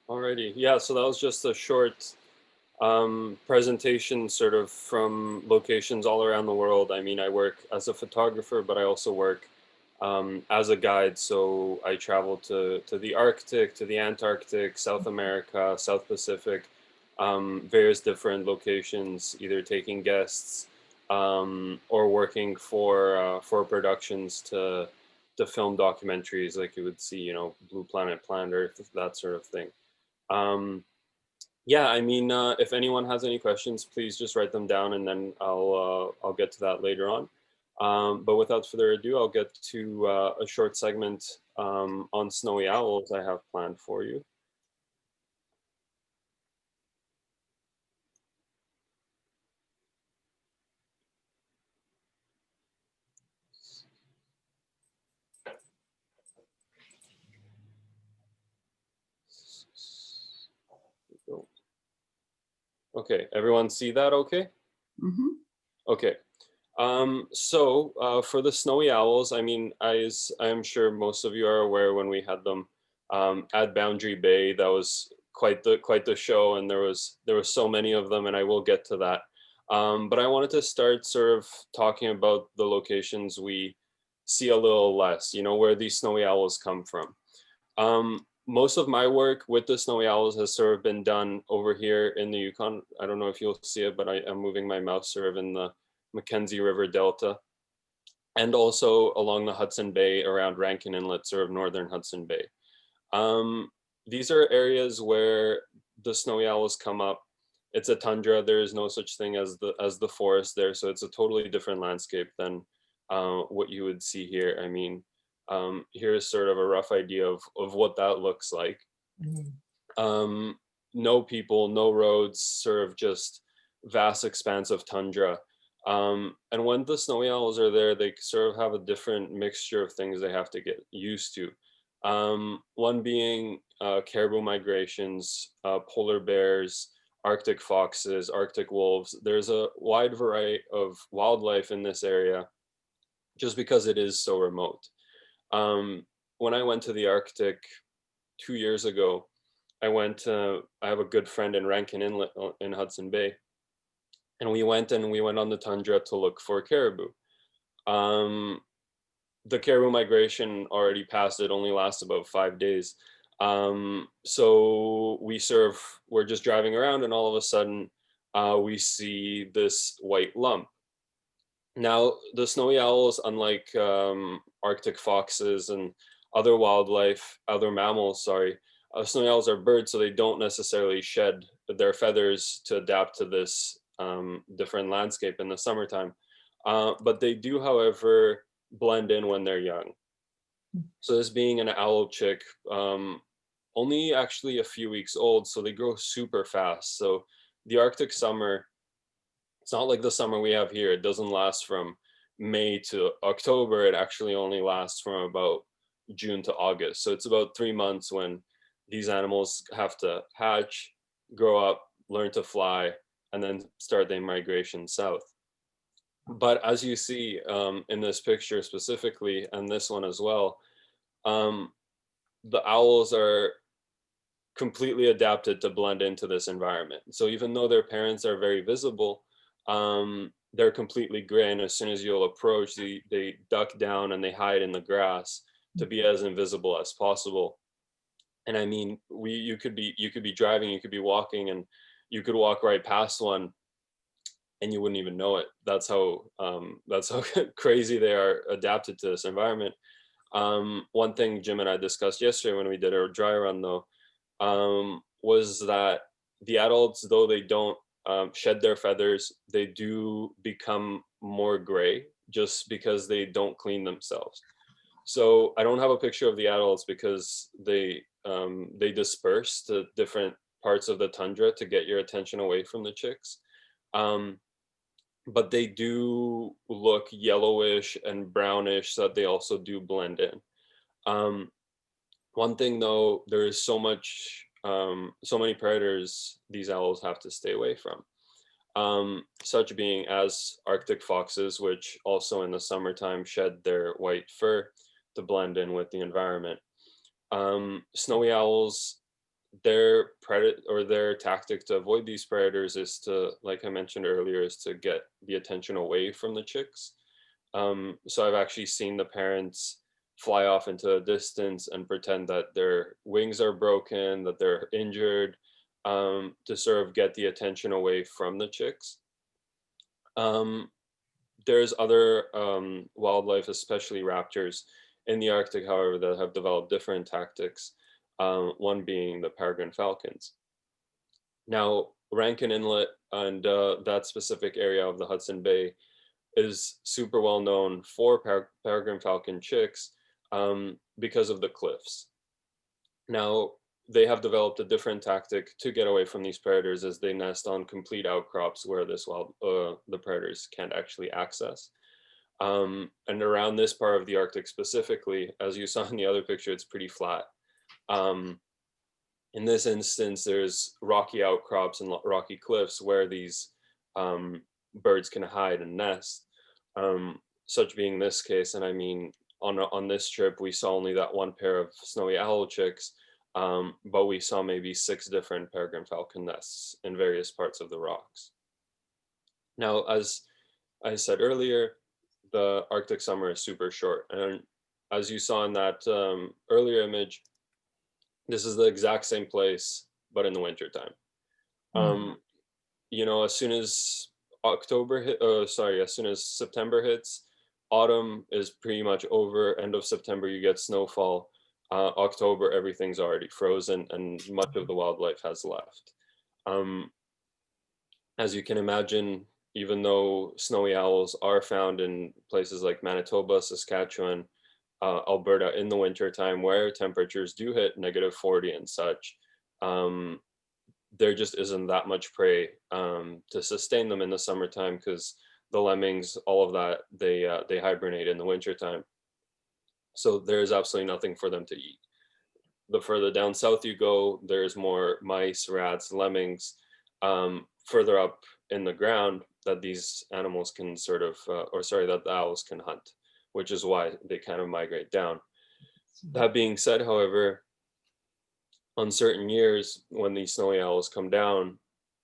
Alrighty. Yeah, so that was just a short presentation sort of from locations all around the world. I mean, I work as a photographer, but I also work as a guide. So I travel to the Arctic, to the Antarctic, South America, South Pacific, various different locations, either taking guests or working for productions to film documentaries like you would see, Blue Planet, Planet Earth, that sort of thing. Um, yeah, I mean, if anyone has any questions, please just write them down, and then I'll get to that later on. But without further ado, I'll get to a short segment on snowy owls I have planned for you. Okay, everyone see that okay? Mm-hmm. Okay. For the snowy owls, I mean, I'm sure most of you are aware when we had them at Boundary Bay, that was quite the show, and there was so many of them, and I will get to that. But I wanted to start sort of talking about the locations we see a little less, where these snowy owls come from. Most of my work with the snowy owls has sort of been done over here in the Yukon. I don't know if you'll see it, but I am moving my mouse sort of in the Mackenzie River Delta, and also along the Hudson Bay around Rankin Inlet, sort of northern Hudson Bay. Um, these are areas where the snowy owls come up. It's a tundra. There is no such thing as the forest there, so it's a totally different landscape than what you would see here. I mean, here's sort of a rough idea of what that looks like. Mm. Um, no people, no roads, sort of just vast expanse of tundra. And when the snowy owls are there, they sort of have a different mixture of things they have to get used to. One being caribou migrations, polar bears, Arctic foxes, Arctic wolves. There's a wide variety of wildlife in this area just because it is so remote. Um, when I went to the Arctic 2 years ago, I have a good friend in Rankin Inlet in Hudson Bay, and we went on the tundra to look for caribou. Um, the caribou migration already passed. It only lasts about 5 days. So we're just driving around, and all of a sudden, we see this white lump. Now, the snowy owls, unlike Arctic foxes and other mammals, sorry, snowy owls are birds, so they don't necessarily shed their feathers to adapt to this different landscape in the summertime. But they do, however, blend in when they're young. So this being an owl chick, only actually a few weeks old, so they grow super fast. So the Arctic summer, it's not like the summer we have here. It doesn't last from May to October. It actually only lasts from about June to August. So it's about 3 months when these animals have to hatch, grow up, learn to fly, and then start their migration south. But as you see in this picture specifically, and this one as well, um, the owls are completely adapted to blend into this environment. So even though their parents are very visible, they're completely gray. And as soon as you'll approach, they duck down and they hide in the grass to be as invisible as possible. And I mean, you could be driving, you could be walking, and you could walk right past one, and you wouldn't even know it. That's how crazy they are adapted to this environment. One thing Jim and I discussed yesterday when we did our dry run, though, was that the adults, though they don't shed their feathers, they do become more gray just because they don't clean themselves. So I don't have a picture of the adults because they disperse to different parts of the tundra to get your attention away from the chicks. Um, but they do look yellowish and brownish, so that they also do blend in. Um, One thing though, there is so many predators these owls have to stay away from. Such being as Arctic foxes, which also in the summertime shed their white fur to blend in with the environment. Snowy owls, their tactic to avoid these predators is to, like I mentioned earlier, is to get the attention away from the chicks. So I've actually seen the parents fly off into a distance and pretend that their wings are broken, that they're injured, to sort of get the attention away from the chicks. Um, there's other wildlife, especially raptors, in the Arctic, however, that have developed different tactics. One being the peregrine falcons. Now, Rankin Inlet and that specific area of the Hudson Bay is super well known for peregrine falcon chicks because of the cliffs. Now, they have developed a different tactic to get away from these predators as they nest on complete outcrops where the predators can't actually access. And around this part of the Arctic specifically, as you saw in the other picture, it's pretty flat. Um, in this instance, there's rocky outcrops and rocky cliffs where these birds can hide and nest. Such being this case, and I mean, on this trip, we saw only that one pair of snowy owl chicks, but we saw maybe 6 different peregrine falcon nests in various parts of the rocks. Now, as I said earlier, the Arctic summer is super short, and as you saw in that earlier image, this is the exact same place, but in the wintertime. You know, as soon as as soon as September hits, autumn is pretty much over. End of September, you get snowfall. October, everything's already frozen, and much of the wildlife has left. Um, as you can imagine, even though snowy owls are found in places like Manitoba, Saskatchewan, Alberta in the wintertime, where temperatures do hit -40 and such, there just isn't that much prey to sustain them in the summertime because the lemmings, all of that, they hibernate in the wintertime. So there's absolutely nothing for them to eat. The further down south you go, there's more mice, rats, lemmings further up in the ground that these animals can sort of, that the owls can hunt, which is why they kind of migrate down. That being said, however, on certain years when these snowy owls come down,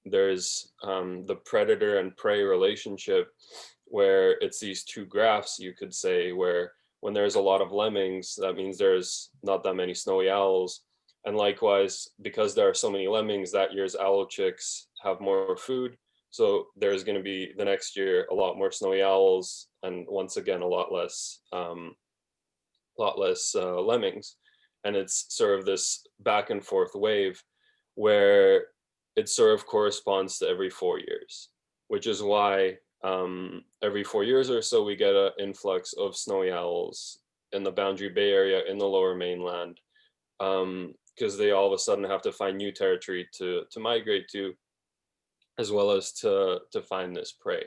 there's the predator and prey relationship where it's these two graphs, you could say, where when there's a lot of lemmings, that means there's not that many snowy owls. And likewise, because there are so many lemmings, that year's owl chicks have more food. So there's going to be the next year a lot more snowy owls, and once again a lot less lemmings. And it's sort of this back and forth wave where it sort of corresponds to every 4 years, which is why every 4 years or so we get an influx of snowy owls in the Boundary Bay area in the lower mainland, because they all of a sudden have to find new territory to migrate to, as well as to find this prey.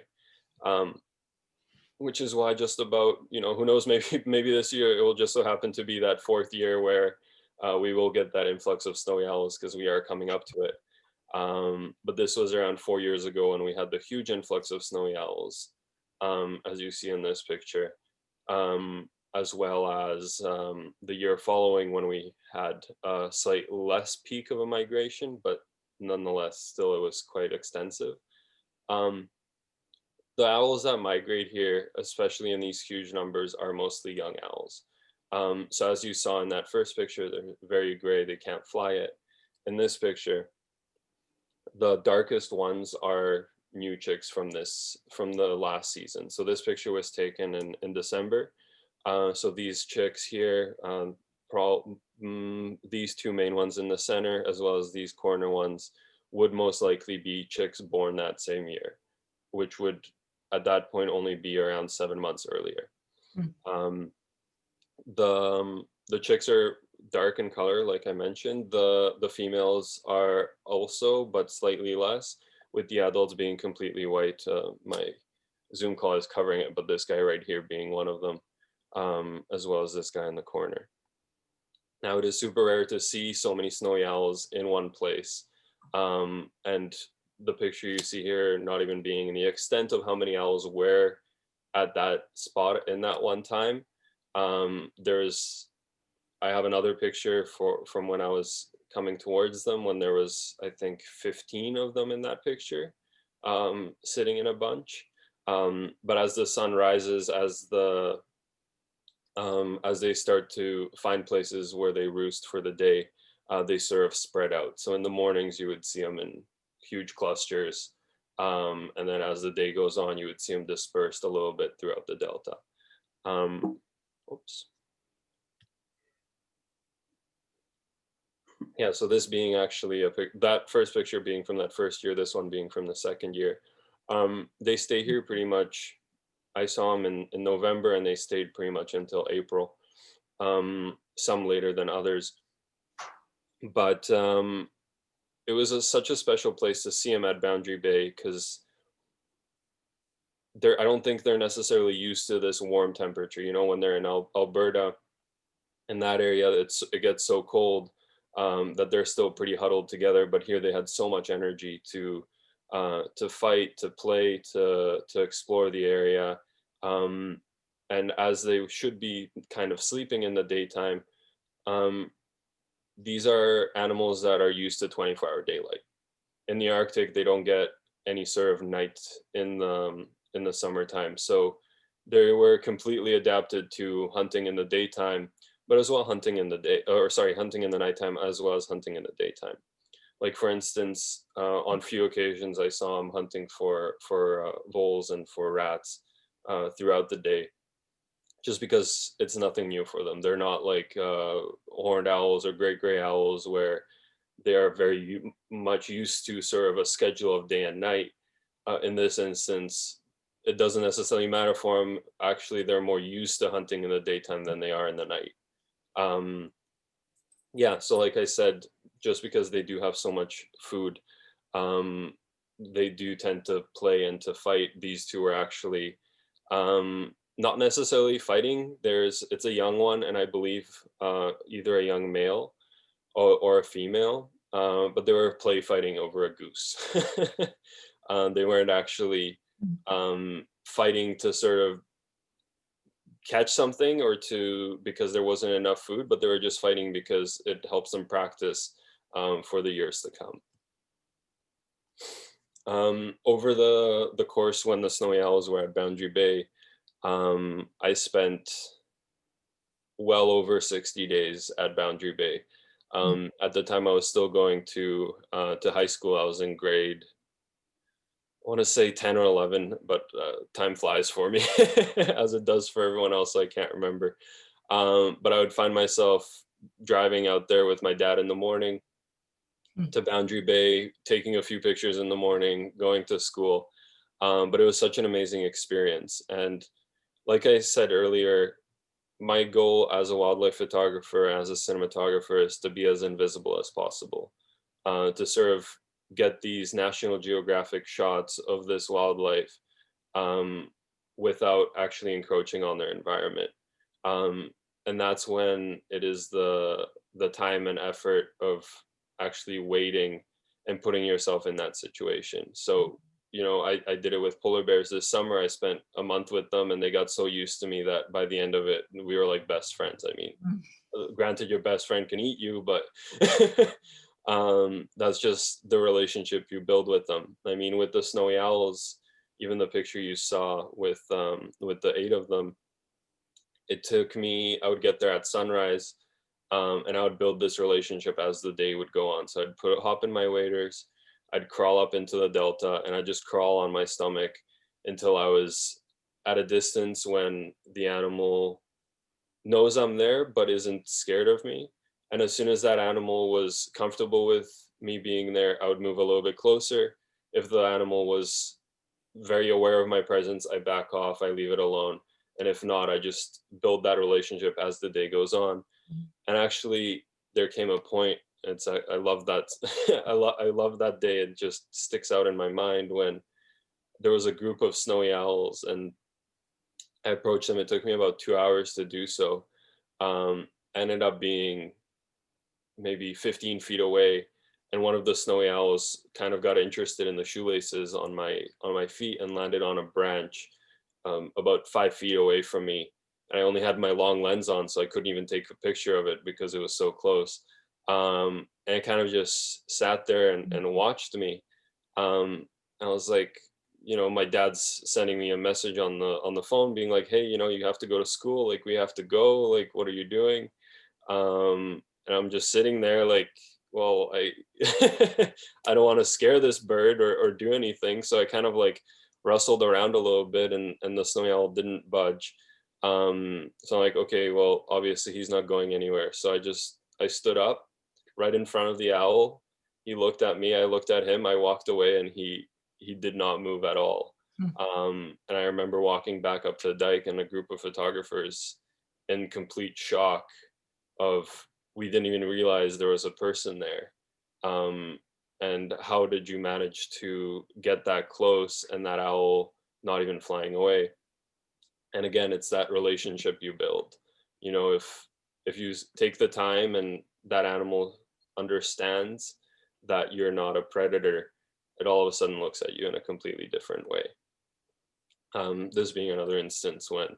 Which is why just about, you know, who knows, maybe this year it will just so happen to be that 4th year where we will get that influx of snowy owls because we are coming up to it. But this was around 4 years ago when we had the huge influx of snowy owls, as you see in this picture, as well as the year following when we had a slight less peak of a migration, but nonetheless, still it was quite extensive. The owls that migrate here, especially in these huge numbers, are mostly young owls. So as you saw in that first picture, they're very gray, they can't fly yet. In this picture, the darkest ones are new chicks from the last season. So this picture was taken in December. So these chicks here, these 2 main ones in the center, as well as these corner ones, would most likely be chicks born that same year, which would at that point only be around 7 months earlier. The chicks are dark in color, like I mentioned. The females are also, but slightly less, with the adults being completely white. My Zoom call is covering it, but this guy right here being one of them, as well as this guy in the corner. Now, it is super rare to see so many snowy owls in one place, and the picture you see here not even being the extent of how many owls were at that spot in that one time. There's I have another picture from when I was coming towards them, when there was, I think, 15 of them in that picture, sitting in a bunch. But as the sun rises, as they start to find places where they roost for the day, they sort of spread out. So in the mornings, you would see them in huge clusters. And then as the day goes on, you would see them dispersed a little bit throughout the delta. Oops. Yeah, so this being actually that first picture being from that first year, this one being from the second year. They stay here pretty much. I saw them in November, and they stayed pretty much until April. Some later than others, but it was such a special place to see them at Boundary Bay, because I don't think they're necessarily used to this warm temperature. You know, when they're in Alberta, in that area, it gets so cold, that they're still pretty huddled together. But here they had so much energy to fight, to play, to explore the area. And as they should be kind of sleeping in the daytime, these are animals that are used to 24-hour daylight. In the Arctic, they don't get any sort of night in the summertime. So they were completely adapted to hunting in the daytime, but as well hunting in the nighttime, as well as hunting in the daytime. Like, for instance, on few occasions, I saw them hunting for voles and for rats throughout the day, just because it's nothing new for them. They're not like horned owls or great gray owls, where they are very much used to sort of a schedule of day and night. In this instance, it doesn't necessarily matter for them. Actually, they're more used to hunting in the daytime than they are in the night. Yeah, so like I said, just because they do have so much food, they do tend to play and to fight. These two are actually not necessarily fighting. It's a young one, and I believe either a young male or a female, but they were play fighting over a goose. They weren't actually fighting to sort of catch something or because there wasn't enough food, but they were just fighting because it helps them practice for the years to come. Over the course when the snowy owls were at Boundary Bay, I spent well over 60 days at Boundary Bay. At the time, I was still going to high school. I was in grade, I want to say 10 or 11, but time flies for me as it does for everyone else, so I can't remember. But I would find myself driving out there with my dad in the morning to Boundary Bay, taking a few pictures in the morning, going to school. But it was such an amazing experience. And like I said earlier, my goal as a wildlife photographer, as a cinematographer, is to be as invisible as possible, to sort of get these National Geographic shots of this wildlife without actually encroaching on their environment. And that's when it is the time and effort of actually waiting and putting yourself in that situation. So, you know, I did it with polar bears this summer. I spent a month with them, and they got so used to me that by the end of it, we were like best friends. I mean, granted, your best friend can eat you, but that's just the relationship you build with them. I mean, with the snowy owls, even the picture you saw with the 8 of them, it took me, I would get there at sunrise, and I would build this relationship as the day would go on. So I'd hop in my waders, I'd crawl up into the delta, and I'd just crawl on my stomach until I was at a distance when the animal knows I'm there but isn't scared of me. And as soon as that animal was comfortable with me being there, I would move a little bit closer. If the animal was very aware of my presence, I back off, I leave it alone. And if not, I just build that relationship as the day goes on. And actually, there came a point, I love that. I love that day. It just sticks out in my mind when there was a group of snowy owls, and I approached them. It took me about 2 hours to do so. Ended up being maybe 15 feet away, and one of the snowy owls kind of got interested in the shoelaces on my feet and landed on a branch about 5 feet away from me. I only had my long lens on, so I couldn't even take a picture of it because it was so close. And it kind of just sat there and watched me. I was like, you know, my dad's sending me a message on the phone being like, hey, you know, you have to go to school, like we have to go, like what are you doing? And I'm just sitting there like, well, I I don't want to scare this bird or do anything, so I kind of like rustled around a little bit, and the snowy owl didn't budge. So I'm like, okay, well, obviously he's not going anywhere, so I stood up right in front of the owl. He looked at me, I looked at him, I walked away, and he did not move at all. And I remember walking back up to the dike and a group of photographers in complete shock of, we didn't even realize there was a person there. And how did you manage to get that close and that owl not even flying away? And again, it's that relationship you build. You know, if you take the time and that animal understands that you're not a predator, it all of a sudden looks at you in a completely different way. This being another instance when,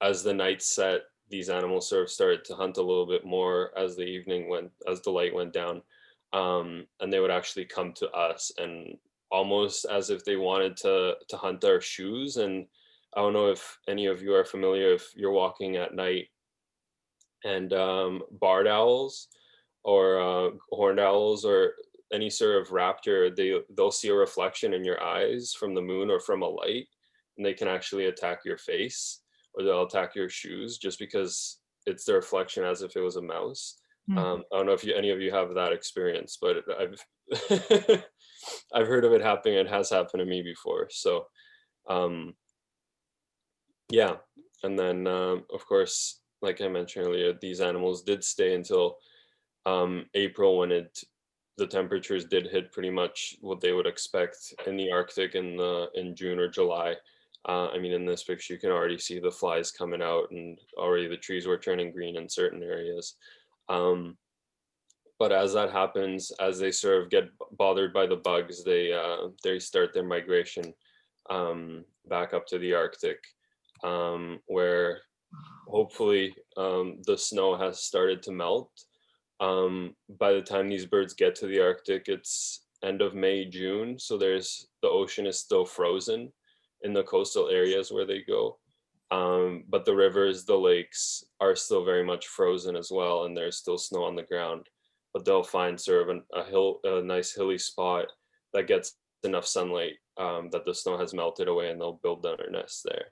as the night set, these animals sort of started to hunt a little bit more as the evening went, as the light went down, and they would actually come to us, and almost as if they wanted to hunt our shoes. And I don't know if any of you are familiar, if you're walking at night and barred owls or horned owls or any sort of raptor, they'll see a reflection in your eyes from the moon or from a light, and they can actually attack your face, or they'll attack your shoes just because it's the reflection as if it was a mouse. I don't know if any of you have that experience, but I've I've heard of it happening. It has happened to me before. So yeah, and then of course, like I mentioned earlier, these animals did stay until April, when the temperatures did hit pretty much what they would expect in the Arctic in June or July. I mean, in this picture, you can already see the flies coming out, and already the trees were turning green in certain areas. But as that happens, as they sort of get bothered by the bugs, they start their migration back up to the Arctic, where hopefully the snow has started to melt. By the time these birds get to the Arctic, it's end of May, June, so the ocean is still frozen in the coastal areas where they go. But the rivers, the lakes are still very much frozen as well, and there's still snow on the ground. But they'll find sort of a nice hilly spot that gets enough sunlight that the snow has melted away, and they'll build their nests there.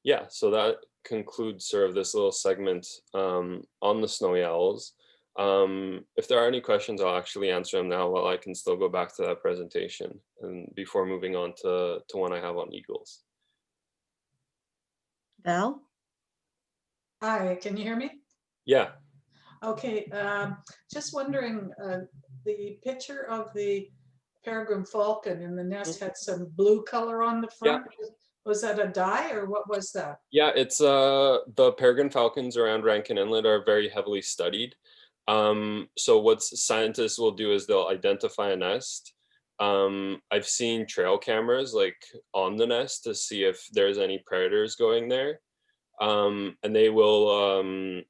Yeah, so that concludes sort of this little segment on the snowy owls. If there are any questions, I'll actually answer them now while I can still go back to that presentation, and before moving on to one I have on eagles. Val? Hi, can you hear me? Yeah. Okay, just wondering, the picture of the peregrine falcon in the nest had some blue color on the front. Yeah. Was that a dye, or what was that? Yeah, it's the peregrine falcons around Rankin Inlet are very heavily studied. So what scientists will do is they'll identify a nest. I've seen trail cameras like on the nest to see if there's any predators going there. And they will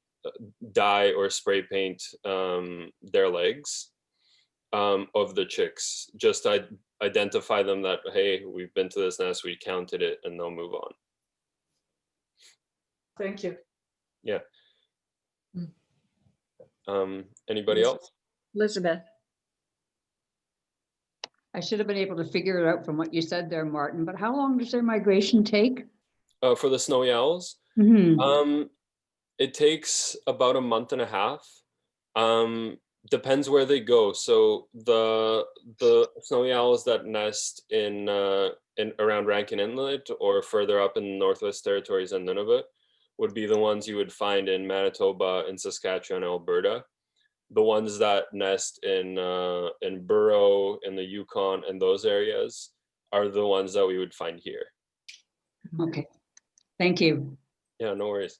dye or spray paint their legs of the chicks, just to identify them that, hey, we've been to this nest, we counted it, and they'll move on. Thank you. Yeah. Anybody else? Elizabeth. I should have been able to figure it out from what you said there, Martin, but how long does their migration take? For the snowy owls? It takes about a month and a half. Depends where they go. So the snowy owls that nest in around Rankin Inlet or further up in the Northwest Territories and Nunavut would be the ones you would find in Manitoba, in Saskatchewan, Alberta. The ones that nest in Burrow, in the Yukon, and those areas are the ones that we would find here. Okay, thank you. Yeah, no worries.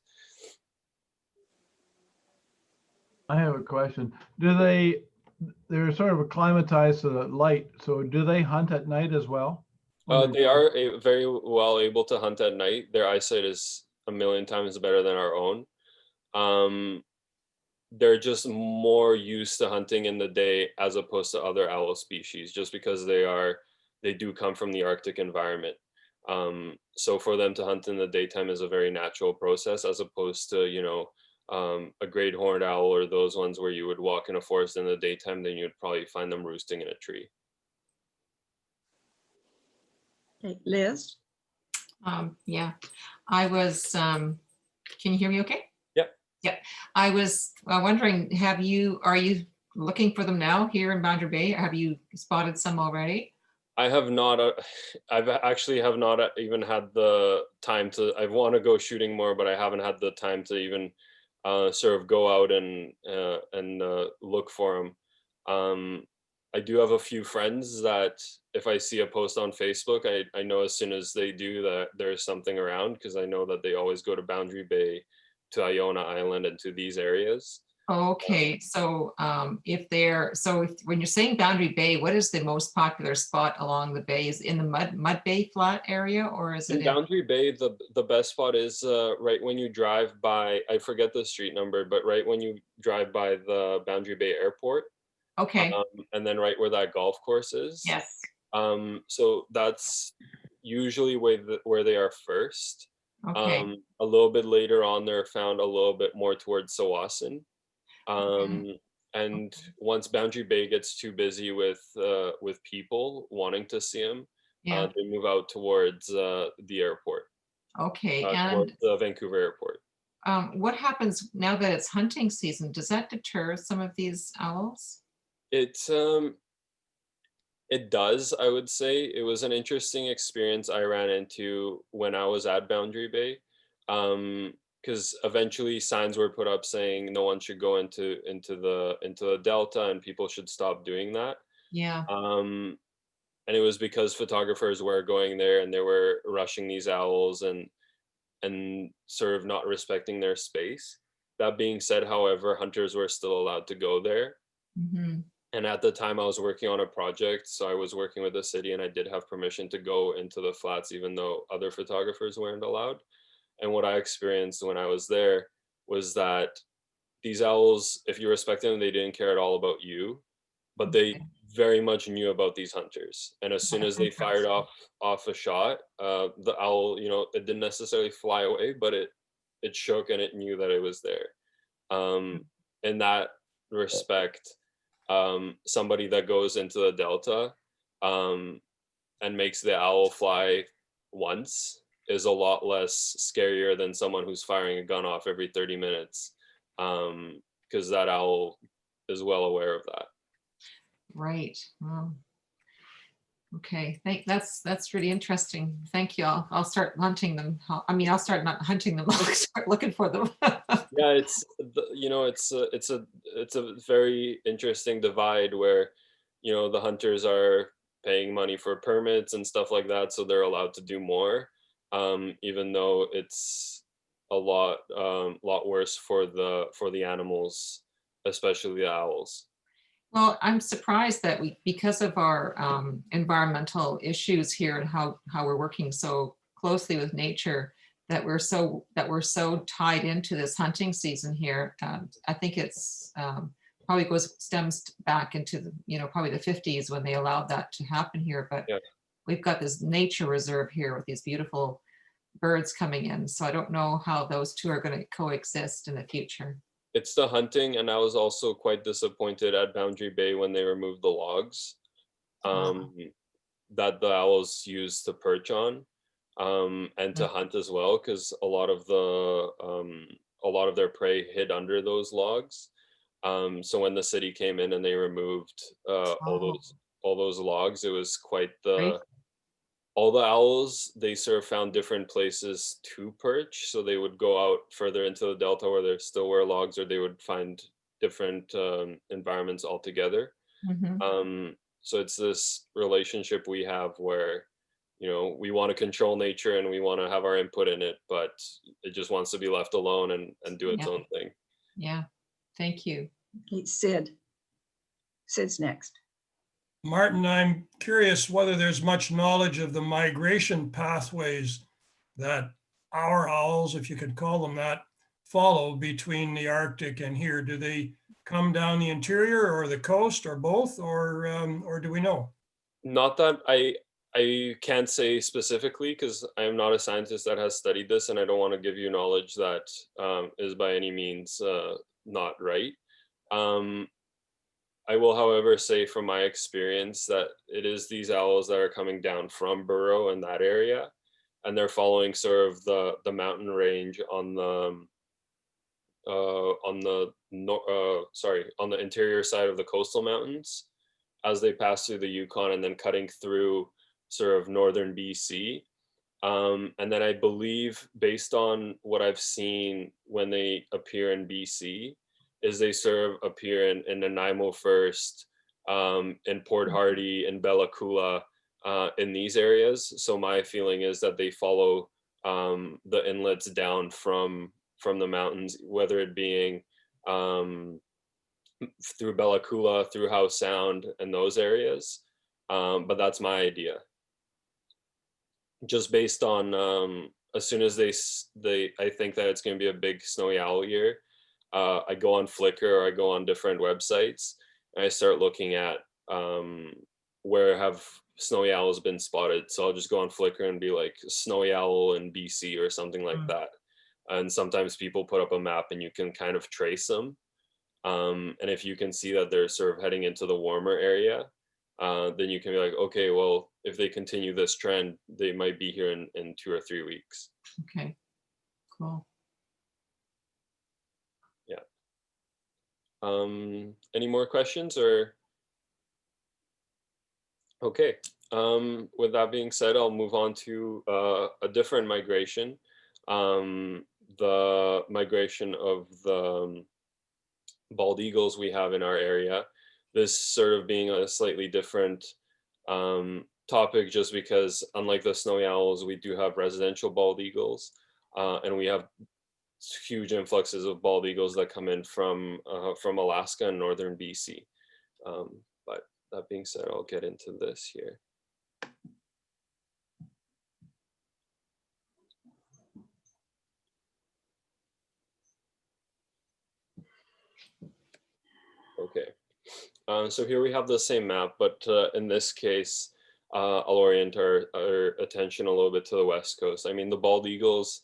I have a question. They're sort of acclimatized to the light, so do they hunt at night as well? They are very well able to hunt at night. Their eyesight is a million times better than our own. They're just more used to hunting in the day as opposed to other owl species, just because they do come from the Arctic environment. So for them to hunt in the daytime is a very natural process, as opposed to, a great horned owl or those ones where you would walk in a forest in the daytime, then you'd probably find them roosting in a tree. Okay, Liz? Yeah, I was, can you hear me okay? Yep. Yeah, I was wondering, are you looking for them now here in Boundary Bay? Have you spotted some already? I have not, I've actually have not even had the time to, I want to go shooting more, but I haven't had the time to even sort of go out and look for them. I do have a few friends that if I see a post on Facebook, I know as soon as they do that there's something around, because I know that they always go to Boundary Bay, to Iona Island, and to these areas. Okay, so when you're saying Boundary Bay, what is the most popular spot along the bay? Is it in the Mud Bay flat area, or is it In Boundary Bay, the best spot is right when you drive by, I forget the street number, but right when you drive by the Boundary Bay Airport. Okay, And then right where that golf course is. yes, So that's usually where they are first. okay. A little bit later on, they're found a little bit more towards Sawasin. And once Boundary Bay gets too busy with people wanting to see them, Yeah, they move out towards the airport, okay. towards And the Vancouver airport. what happens now that it's hunting season? Does that deter some of these owls? It does, I would say. It was an interesting experience I ran into when I was at Boundary Bay. Because eventually signs were put up saying no one should go into the delta and people should stop doing that. Yeah, And it was because photographers were going there and they were rushing these owls and sort of not respecting their space. That being said, however, hunters were still allowed to go there. mm-hmm. And at the time I was working on a project, so I was working with the city and I did have permission to go into the flats, even though other photographers weren't allowed. And what I experienced when I was there was that these owls, if you respect them, they didn't care at all about you, but they very much knew about these hunters. And as soon as they fired off a shot, the owl, it didn't necessarily fly away, but it shook and it knew that it was there. In that respect, somebody that goes into the delta and makes the owl fly once is a lot less scarier than someone who's firing a gun off every 30 minutes, because that owl is well aware of that. Right. Well, okay. That's really interesting. Thank you. I'll start hunting them. I'll start not hunting them. I'll start looking for them. Yeah, it's a very interesting divide where the hunters are paying money for permits and stuff like that, so they're allowed to do more, even though it's a lot worse for the animals, especially the owls. Well, I'm surprised that because of our environmental issues here and how we're working so closely with nature, that we're so tied into this hunting season here. I think it's probably stems back into the probably the 50s when they allowed that to happen here. But Yeah. we've got this nature reserve here with these beautiful birds coming in. So I don't know how those two are going to coexist in the future. It's the hunting, and I was also quite disappointed at Boundary Bay when they removed the logs that the owls used to perch on, and to hunt as well, because a lot of their prey hid under those logs. So when the city came in and they removed all those logs, it was quite Right. all the owls, they sort of found different places to perch. So they would go out further into the delta where there still were logs, or they would find different environments altogether. Mhm. So it's this relationship we have where, we want to control nature and we want to have our input in it, but it just wants to be left alone and do its Yeah. own thing. Yeah. Thank you. Okay, Sid's next. Martin, I'm curious whether there's much knowledge of the migration pathways that our owls, if you could call them that, follow between the Arctic and here. Do they come down the interior or the coast or both, or do we know? Not that I can't say specifically because I am not a scientist that has studied this, and I don't want to give you knowledge that is by any means not right. I will, however, say from my experience that it is these owls that are coming down from Burrow in that area, and they're following sort of the mountain range on the on the interior side of the coastal mountains as they pass through the Yukon and then cutting through sort of northern BC. And then I believe, based on what I've seen when they appear in BC, is they sort of appear in Nanaimo first, in Port Hardy, in Bella Coola, in these areas. So my feeling is that they follow the inlets down from the mountains, whether it being through Bella Coola, through Howe Sound, and those areas. But that's my idea. Just based on as soon as I think that it's going to be a big snowy owl year. I go on Flickr or I go on different websites and I start looking at where have snowy owls been spotted. So I'll just go on Flickr and be like snowy owl in BC or something like that. And sometimes people put up a map and you can kind of trace them. And if you can see that they're sort of heading into the warmer area, then you can be like, okay, well, if they continue this trend, they might be here in 2 or 3 weeks. Okay, cool. Any more questions or? Okay, with that being said, I'll move on to a different migration. The migration of the bald eagles we have in our area. This sort of being a slightly different topic just because unlike the snowy owls, we do have residential bald eagles and we have huge influxes of bald eagles that come in from Alaska and northern BC. But that being said, I'll get into this here. Okay, so here we have the same map, but in this case, I'll orient our attention a little bit to the west coast. I mean, the bald eagles,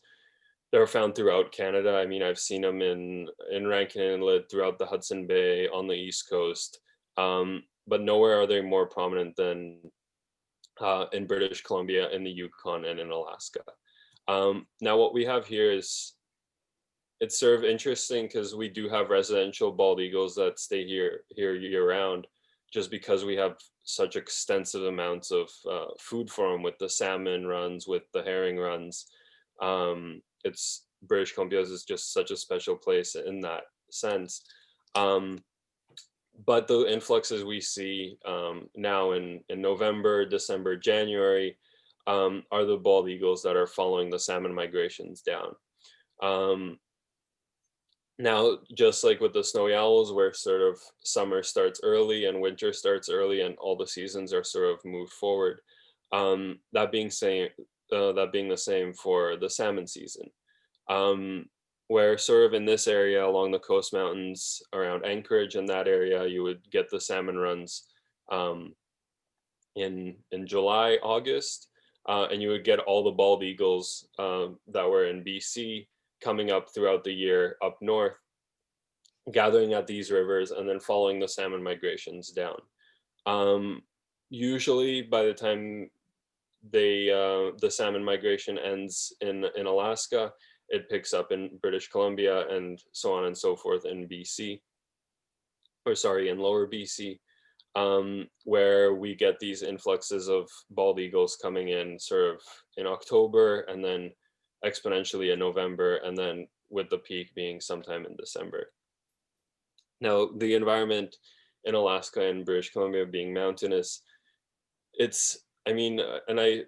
they're found throughout Canada. I mean, I've seen them in Rankin Inlet, throughout the Hudson Bay, on the East Coast, but nowhere are they more prominent than in British Columbia, in the Yukon, and in Alaska. Now, what we have here is, it's sort of interesting because we do have residential bald eagles that stay here year-round, just because we have such extensive amounts of food for them with the salmon runs, with the herring runs. It's British Columbia is just such a special place in that sense. But the influxes we see now in November, December, January are the bald eagles that are following the salmon migrations down. Now, just like with the snowy owls, where sort of summer starts early and winter starts early and all the seasons are sort of moved forward, that being the same for the salmon season, where sort of in this area along the coast mountains around Anchorage and that area, you would get the salmon runs in July, August, and you would get all the bald eagles that were in BC coming up throughout the year up north, gathering at these rivers and then following the salmon migrations down. Usually by the time the salmon migration ends in Alaska, it picks up in British Columbia and so on and so forth in BC, or sorry, in lower BC, where we get these influxes of bald eagles coming in sort of in October and then exponentially in November, and then with the peak being sometime in December. Now, the environment in Alaska and British Columbia being mountainous, I mean, and I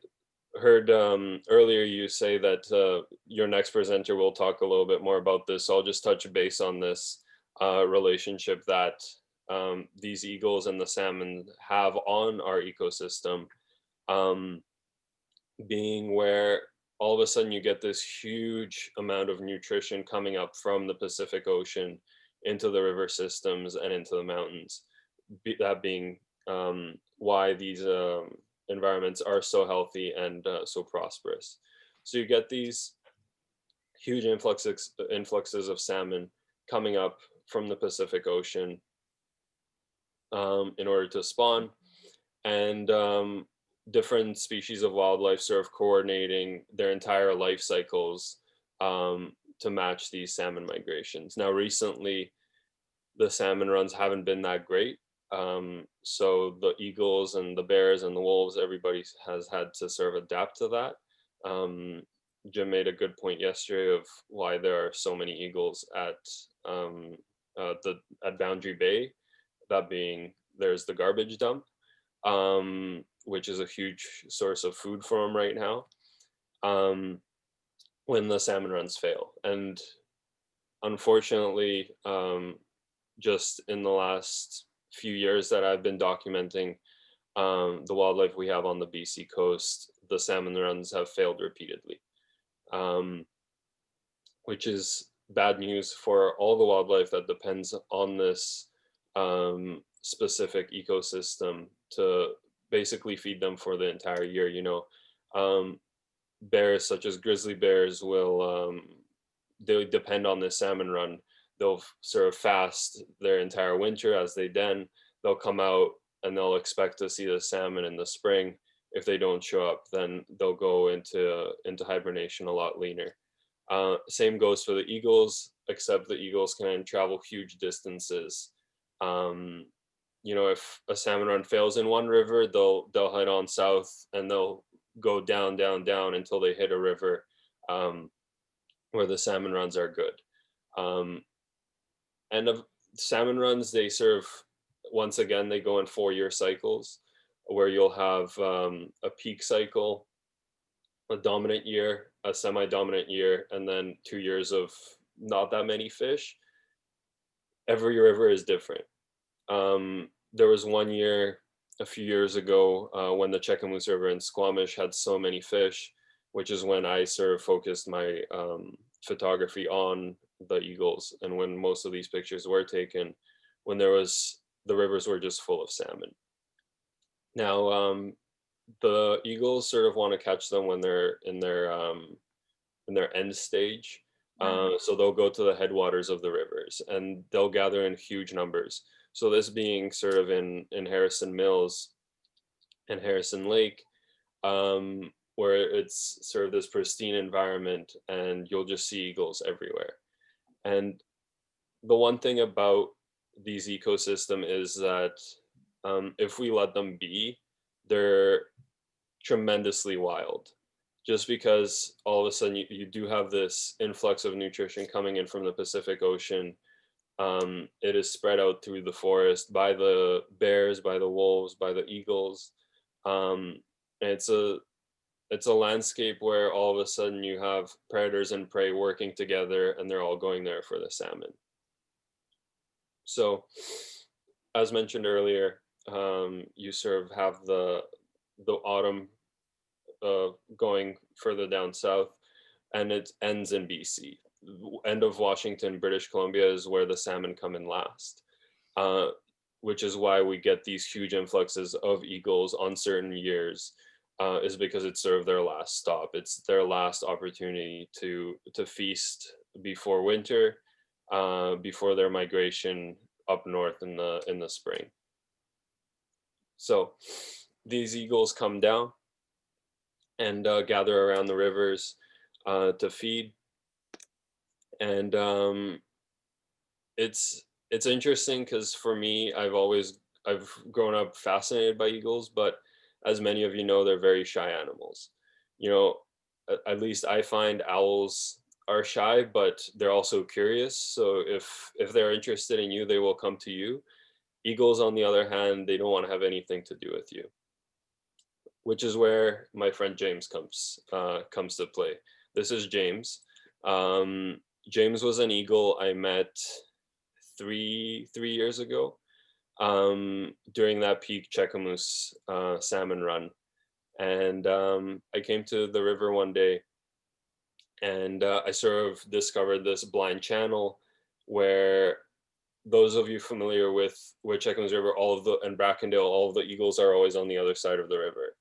heard earlier you say that your next presenter will talk a little bit more about this, so I'll just touch base on this relationship that these eagles and the salmon have on our ecosystem, being where all of a sudden you get this huge amount of nutrition coming up from the Pacific Ocean into the river systems and into the mountains. That being why these environments are so healthy and so prosperous. So you get these huge influxes of salmon coming up from the Pacific Ocean in order to spawn, and different species of wildlife sort of coordinating their entire life cycles to match these salmon migrations. Now, recently, the salmon runs haven't been that great. So the eagles and the bears and the wolves, everybody has had to sort of adapt to that. Jim made a good point yesterday of why there are so many eagles at Boundary Bay. That being, there's the garbage dump, which is a huge source of food for them right now, when the salmon runs fail. And unfortunately, just in the last few years that I've been documenting the wildlife we have on the BC coast, the salmon runs have failed repeatedly, which is bad news for all the wildlife that depends on this specific ecosystem to basically feed them for the entire year. You know, bears such as grizzly bears will they depend on this salmon run. They'll sort of fast their entire winter. As they den, they'll come out and they'll expect to see the salmon in the spring. If they don't show up, then they'll go into hibernation a lot leaner. Same goes for the eagles, except the eagles can travel huge distances. You know, if a salmon run fails in one river, they'll head on south and they'll go down until they hit a river where the salmon runs are good. And of salmon runs, they serve, once again, they go in 4-year cycles, where you'll have a peak cycle, a dominant year, a semi-dominant year, and then 2 years of not that many fish. Every river is different. There was one year a few years ago when the Checamoose River in Squamish had so many fish, which is when I sort of focused my photography on the eagles, and when most of these pictures were taken, when the rivers were just full of salmon. Now, the eagles sort of want to catch them when they're in their end stage. So they'll go to the headwaters of the rivers and they'll gather in huge numbers. So this being sort of in Harrison Mills and Harrison Lake, where it's sort of this pristine environment and you'll just see eagles everywhere. And the one thing about these ecosystems is that if we let them be, they're tremendously wild. Just because all of a sudden you do have this influx of nutrition coming in from the Pacific Ocean, it is spread out through the forest by the bears, by the wolves, by the eagles. And it's a landscape where all of a sudden you have predators and prey working together, and they're all going there for the salmon. So, as mentioned earlier, you sort of have the autumn going further down south, and it ends in BC. End of Washington, British Columbia is where the salmon come in last, which is why we get these huge influxes of eagles on certain years, is because it's sort of their last stop. It's their last opportunity to feast before winter, before their migration up north in the spring. So these eagles come down and gather around the rivers to feed. And it's interesting because for me, I've grown up fascinated by eagles, but as many of you know, they're very shy animals. You know, at least I find owls are shy, but they're also curious. So if they're interested in you, they will come to you. Eagles, on the other hand, they don't want to have anything to do with you, which is where my friend James comes to play. This is James. James was an eagle I met three years ago. during that peak Checamoose salmon run. And I came to the river one day, and I sort of discovered this blind channel where, those of you familiar with Checamoose River, and Brackendale, all of the eagles are always on the other side of the river.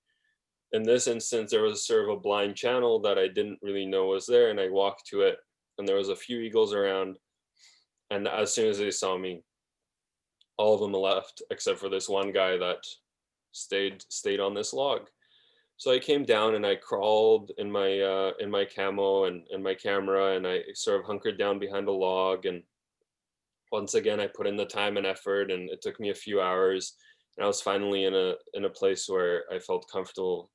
In this instance, there was sort of a blind channel that I didn't really know was there, and I walked to it, and there was a few eagles around, and as soon as they saw me, all of them left except for this one guy that stayed on this log. So I came down and I crawled in my camo and my camera, and I sort of hunkered down behind a log, and once again I put in the time and effort, and it took me a few hours, and I was finally in a place where I felt comfortable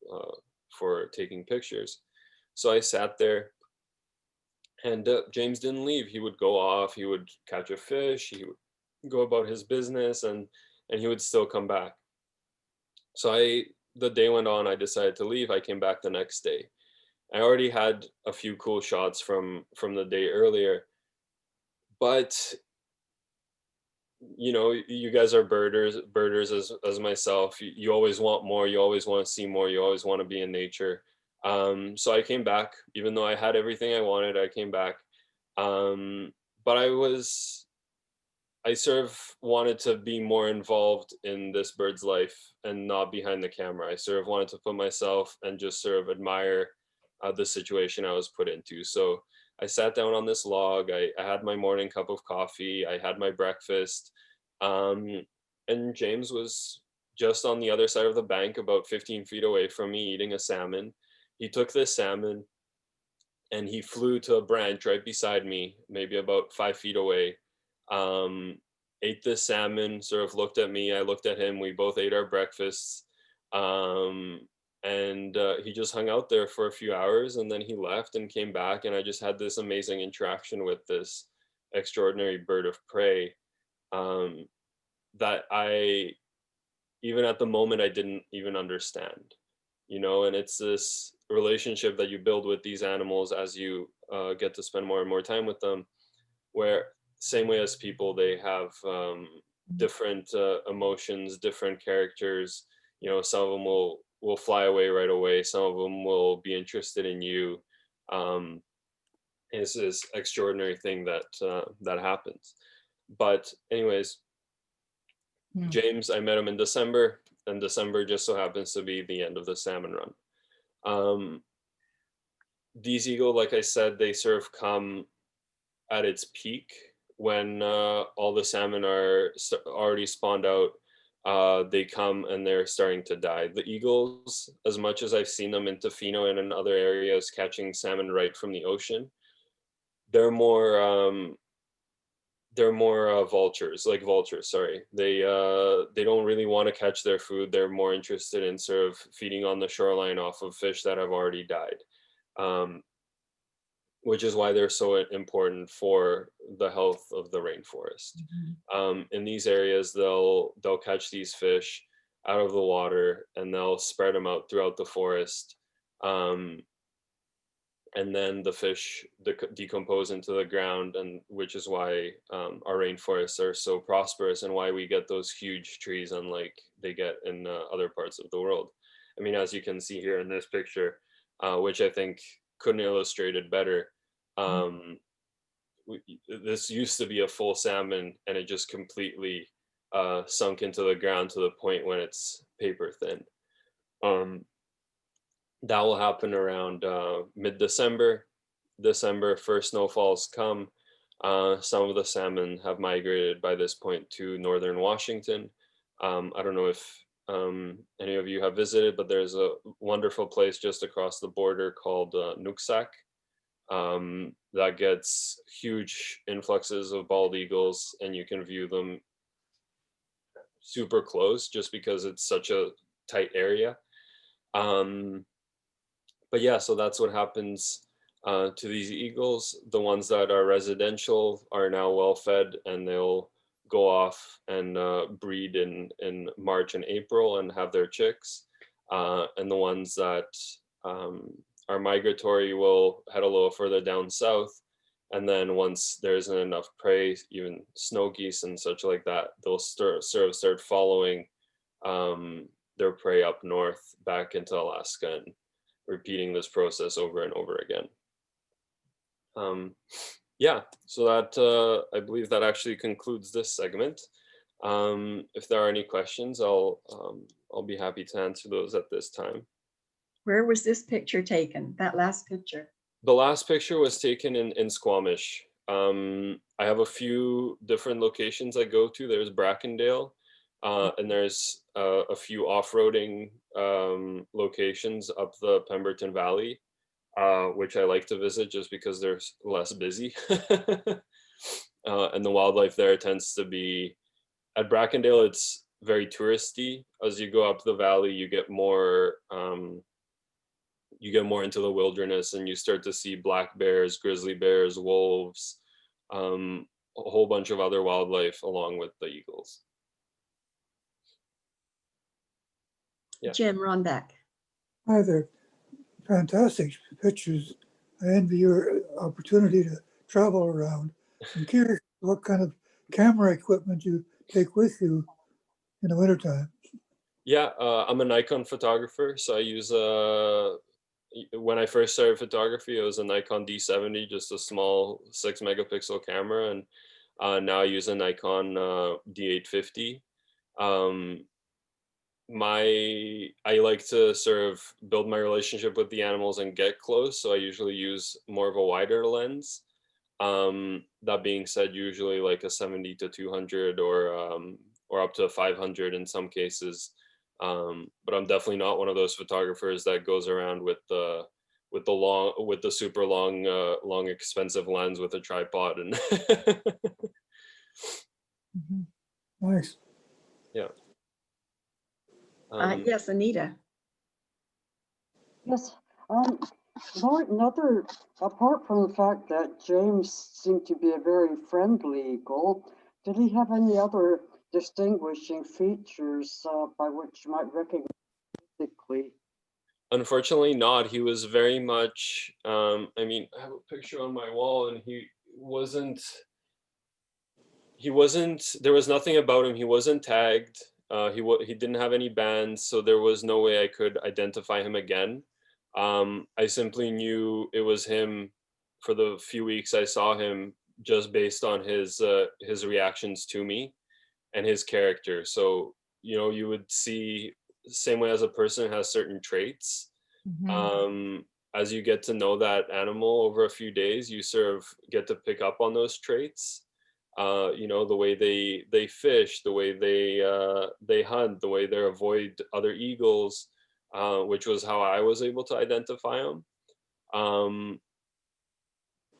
for taking pictures. So I sat there, and James didn't leave. He would go off, he would catch a fish, he would go about his business, and he would still come back. So the day went on, I decided to leave. I came back the next day. I already had a few cool shots from the day earlier, but you know, you guys are birders as myself. You always want more, you always want to see more, you always want to be in nature. So I came back, even though I had everything I wanted. I came back, but I sort of wanted to be more involved in this bird's life and not behind the camera. I sort of wanted to put myself and just sort of admire the situation I was put into. So I sat down on this log. I had my morning cup of coffee. I had my breakfast. And James was just on the other side of the bank, about 15 feet away from me, eating a salmon. He took this salmon and he flew to a branch right beside me, maybe about 5 feet away. Ate this salmon, sort of looked at me, I looked at him, we both ate our breakfasts, and he just hung out there for a few hours, and then he left and came back, and I just had this amazing interaction with this extraordinary bird of prey that even at the moment I didn't even understand, you know. And it's this relationship that you build with these animals as you get to spend more and more time with them, where same way as people, they have different emotions, different characters. You know, some of them will fly away right away. Some of them will be interested in you. It's this extraordinary thing that happens. But anyways, James, I met him in December, and December just so happens to be the end of the salmon run. These eagle, like I said, they sort of come at its peak when all the salmon are already spawned out. They come and they're starting to die. The eagles, as much as I've seen them in Tofino and in other areas catching salmon right from the ocean, they're more vultures, like vultures, sorry. They don't really want to catch their food. They're more interested in sort of feeding on the shoreline off of fish that have already died. Which is why they're so important for the health of the rainforest. In these areas, they'll catch these fish out of the water and they'll spread them out throughout the forest. And then the fish decompose into the ground, and which is why our rainforests are so prosperous and why we get those huge trees unlike they get in other parts of the world. I mean, as you can see here in this picture, which I think couldn't illustrate it better. This used to be a full salmon, and it just completely sunk into the ground to the point when it's paper thin. That will happen around mid-December. December, first snowfalls come. Some of the salmon have migrated by this point to northern Washington. I don't know if any of you have visited, but there's a wonderful place just across the border called Nooksack. That gets huge influxes of bald eagles, and you can view them super close just because it's such a tight area. But yeah, so that's what happens to these eagles. The ones that are residential are now well fed, and they'll go off and breed in March and April and have their chicks. And the ones that are migratory will head a little further down south And then once there isn't enough prey, even snow geese and such like that, they'll start following their prey up north back into Alaska and repeating this process over and over again. Yeah, so that I believe that actually concludes this segment. If there are any questions, I'll be happy to answer those at this time. Where was this picture taken? That last picture? The last picture was taken in Squamish. I have a few different locations I go to. There's Brackendale, and there's a few off-roading locations up the Pemberton Valley, which I like to visit just because they're less busy. And the wildlife there tends to be, at Brackendale, it's very touristy. As you go up the valley, you get more into the wilderness, and you start to see black bears, grizzly bears, wolves, a whole bunch of other wildlife along with the eagles. Yeah. Jim Rondak. Hi there. Fantastic pictures. I envy your opportunity to travel around. I'm curious what kind of camera equipment you take with you in the wintertime. Yeah, I'm a Nikon photographer, so I use when I first started photography, it was a Nikon D70, just a small 6 megapixel camera, and now I use a Nikon D850. I like to sort of build my relationship with the animals and get close, so I usually use more of a wider lens. That being said, usually like a 70 to 200 or up to 500 in some cases. But I'm definitely not one of those photographers that goes around with the super long expensive lens with a tripod and Nice. yeah. Yes, Anita. Yes, Lord, apart from the fact that James seemed to be a very friendly eagle, did he have any other distinguishing features by which you might recognize physically? Unfortunately not. He was very much, I mean, I have a picture on my wall, and he wasn't, there was nothing about him. He wasn't tagged. He didn't have any bands, so there was no way I could identify him again. I simply knew it was him for the few weeks I saw him, just based on his reactions to me and his character. So, you know, you would see, same way as a person has certain traits. As you get to know that animal over a few days, you sort of get to pick up on those traits. You know, the way they fish, the way they hunt, the way they avoid other eagles, which was how I was able to identify him.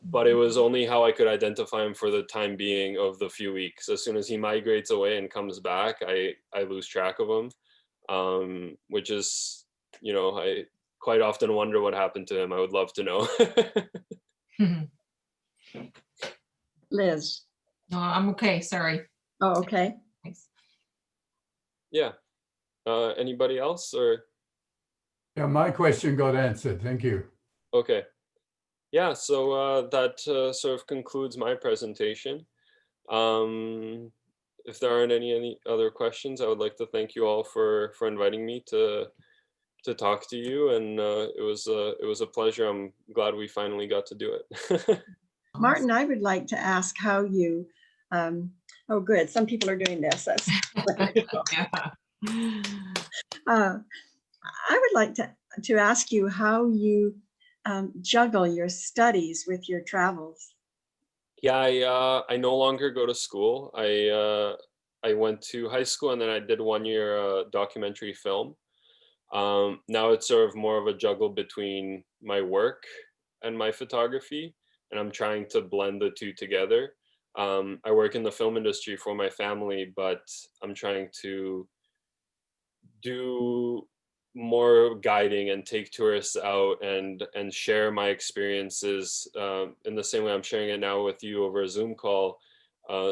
But it was only how I could identify him for the time being of the few weeks. As soon as he migrates away and comes back, I lose track of him, which is, you know, I quite often wonder what happened to him. I would love to know. Liz. No, I'm okay, sorry. Oh, okay. Thanks. Yeah. Anybody else, or? Yeah, my question got answered. Thank you. Okay. Yeah, so that sort of concludes my presentation. If there aren't any other questions, I would like to thank you all for inviting me to talk to you, and it was a pleasure. I'm glad we finally got to do it. Martin, I would like to ask how you, oh good, some people are doing this. That's I would like to ask you how you juggle your studies with your travels. Yeah, I no longer go to school. I went to high school, and then I did 1 year documentary film. Now it's sort of more of a juggle between my work and my photography, and I'm trying to blend the two together. I work in the film industry for my family, but I'm trying to do more guiding and take tourists out and share my experiences in the same way I'm sharing it now with you over a Zoom call,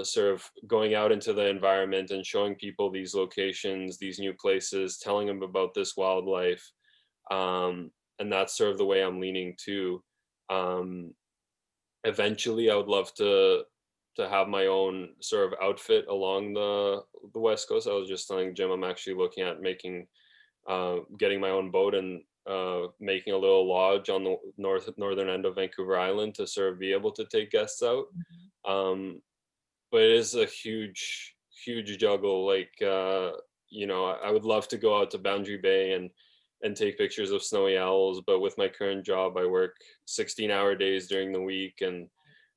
sort of going out into the environment and showing people these locations, these new places, telling them about this wildlife. And that's sort of the way I'm leaning to. eventually I would love to have my own sort of outfit along the West Coast. I was just telling Jim I'm actually looking at making getting my own boat and making a little lodge on the northern end of Vancouver Island to sort of be able to take guests out. But it is a huge juggle. Like you know, I would love to go out to Boundary Bay and take pictures of snowy owls, but with my current job, I work 16-hour days during the week, and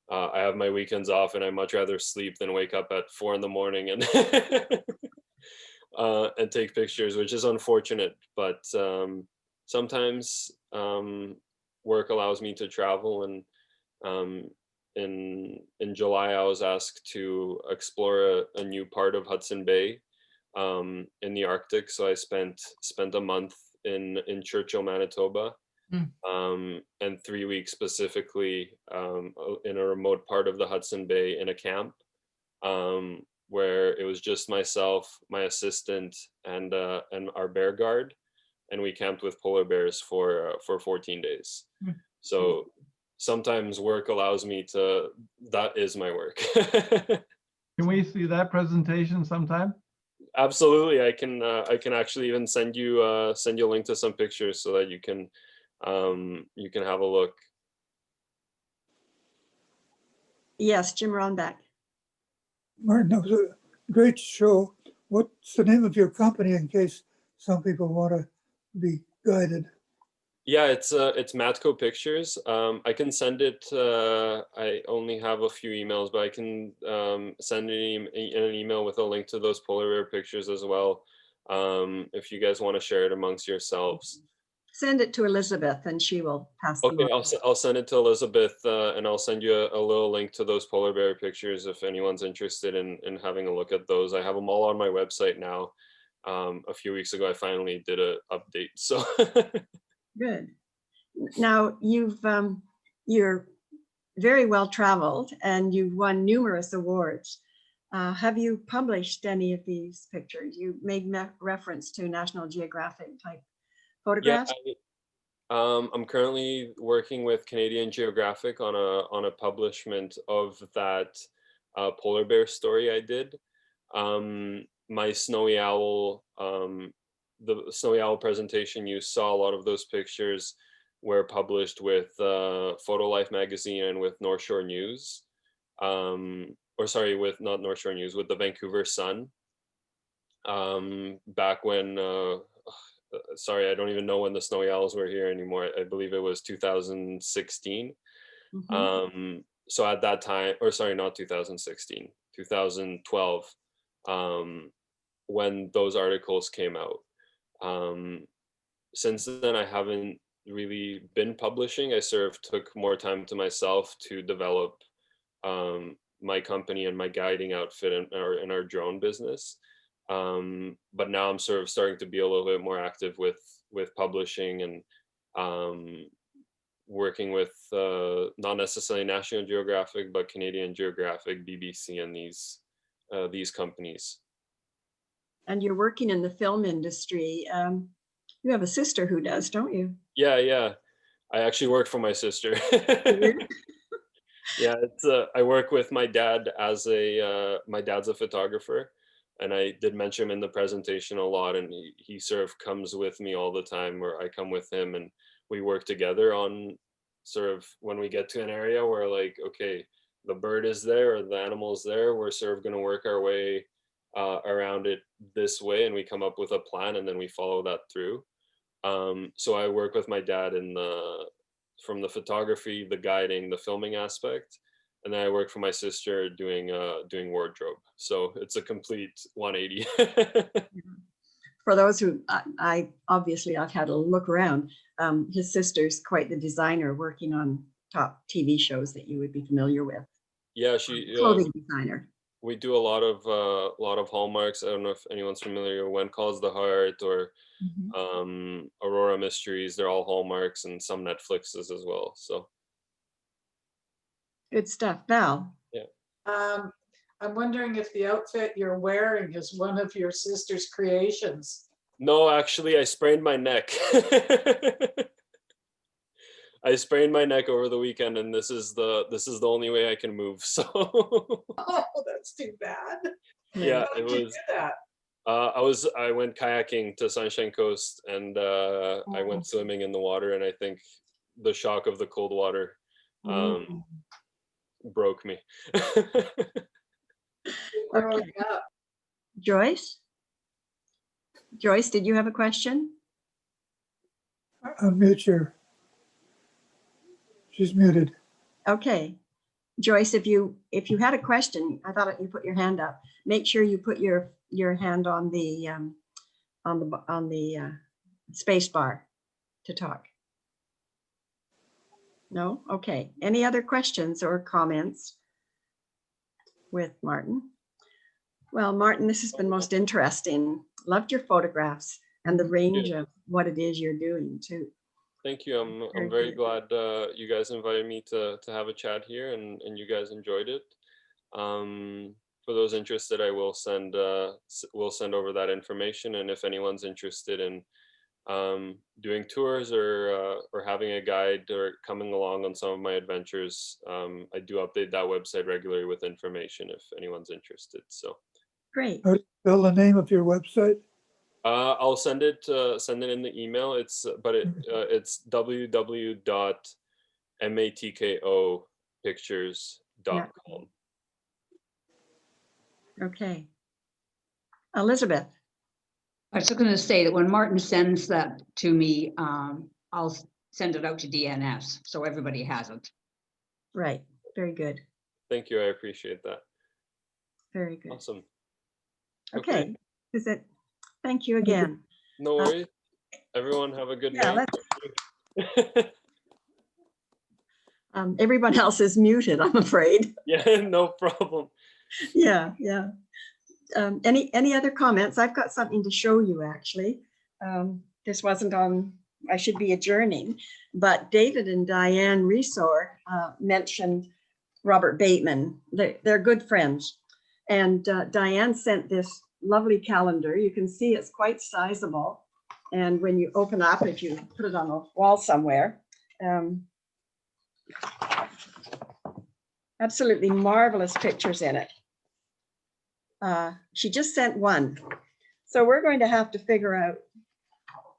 I have my weekends off, and I much rather sleep than wake up at 4 a.m. and and take pictures, which is unfortunate. But sometimes work allows me to travel, and in July I was asked to explore a new part of Hudson Bay in the Arctic. So I spent a month in Churchill, Manitoba, and 3 weeks specifically in a remote part of the Hudson Bay in a camp, where it was just myself, my assistant, and our bear guard, and we camped with polar bears for 14 days. So sometimes work allows me to, that is my work. Can we see that presentation sometime? Absolutely. I can actually even send you a link to some pictures so that you can have a look. Yes, Jim Ronback. Martin, that was a great show. What's the name of your company in case some people want to be guided? Yeah, it's Matco Pictures. I can send it. I only have a few emails, but I can send an email with a link to those polar bear pictures as well, if you guys want to share it amongst yourselves. Send it to Elizabeth and she will pass them Okay, on. I'll send it to Elizabeth, and I'll send you a little link to those polar bear pictures if anyone's interested in having a look at those. I have them all on my website now. A few weeks ago, I finally did an update, so. Good. Now you're very well traveled and you've won numerous awards. Have you published any of these pictures? You made reference to National Geographic type photographs. Yeah, I'm currently working with Canadian Geographic on a publishment of that polar bear story I did. My snowy owl, the snowy owl presentation, you saw a lot of those pictures were published with Photo Life magazine and with North Shore News, or sorry, with not North Shore News, with the Vancouver Sun. Back when, sorry, I don't even know when the snowy owls were here anymore. I believe it was 2016. So at that time, or sorry, not 2016, 2012, when those articles came out. Since then, I haven't really been publishing. I sort of took more time to myself to develop my company and my guiding outfit in our drone business. But now I'm sort of starting to be a little bit more active with publishing and working with not necessarily National Geographic, but Canadian Geographic, BBC, and these companies. And you're working in the film industry. You have a sister who does, don't you? Yeah. I actually work for my sister. Yeah, I work with my dad as my dad's a photographer, and I did mention him in the presentation a lot, and he sort of comes with me all the time, or I come with him, and we work together on sort of when we get to an area where, like, okay, the bird is there or the animal is there, we're sort of going to work our way around it this way, and we come up with a plan, and then we follow that through. So I work with my dad from the photography, the guiding, the filming aspect, and then I work for my sister doing wardrobe. So it's a complete 180. For those who I've had a look around. His sister's quite the designer, working on top TV shows that you would be familiar with. Yeah, she clothing designer. We do a lot of hallmarks. I don't know if anyone's familiar with When Calls the Heart or Aurora Mysteries. They're all hallmarks, and some Netflixes as well. So good stuff. Val. Yeah. I'm wondering if the outfit you're wearing is one of your sister's creations. No, actually, I sprained my neck. I sprained my neck over the weekend, and this is the only way I can move. So Oh, that's too bad. yeah, How it did you was. do that? I went kayaking to Sunshine Coast, and I went swimming in the water, and I think the shock of the cold water broke me. Growing up. Joyce? Joyce, did you have a question? Unmute your, she's muted. Okay. Joyce, if you had a question, I thought you put your hand up. Make sure you put your hand on the space bar to talk. No? Okay. Any other questions or comments with Martin? Well, Martin, this has been most interesting. Loved your photographs and the range of what it is you're doing too. Thank you. I'm very glad you guys invited me to have a chat here, and you guys enjoyed it. For those interested, I will send over that information, and if anyone's interested in doing tours or having a guide or coming along on some of my adventures, I do update that website regularly with information if anyone's interested. So great. How do you spell the name of your website? I'll send it in the email. It's www.matkopictures.com. Okay. Elizabeth. I was just going to say that when Martin sends that to me, I'll send it out to DNS so everybody has it. Right. Very good. Thank you. I appreciate that. Very good. Awesome. Okay. Is it? Thank you again. No worries. Everyone have a good night. Everyone else is muted, I'm afraid. Yeah, no problem. Yeah. Any other comments? I've got something to show you, actually. This wasn't on, I should be adjourning, but David and Diane Resor mentioned Robert Bateman. They're good friends. And Diane sent this lovely calendar. You can see it's quite sizable. And when you open up, if you put it on a wall somewhere, absolutely marvelous pictures in it. She just sent one. So we're going to have to figure out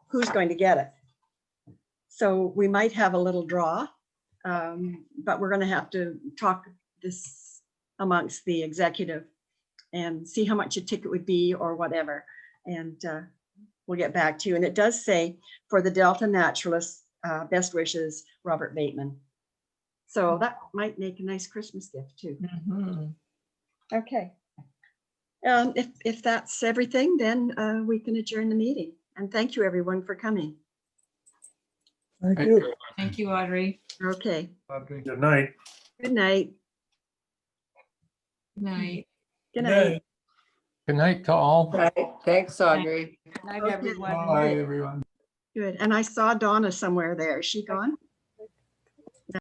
who's going to get it. So we might have a little draw, but we're going to have to talk this amongst the executive and see how much a ticket would be or whatever. And we'll get back to you. And it does say for the Delta Naturalist, best wishes, Robert Bateman. So that might make a nice Christmas gift too. Okay. If that's everything, then we can adjourn the meeting. And thank you everyone for coming. Thank you. Thank you, Audrey. Okay. Good night. Good night. Good night. Good night. Good night to all. Right. Thanks, Audrey. Good night, Okay. everyone. Bye, everyone. Good. And I saw Donna somewhere there. Is she gone?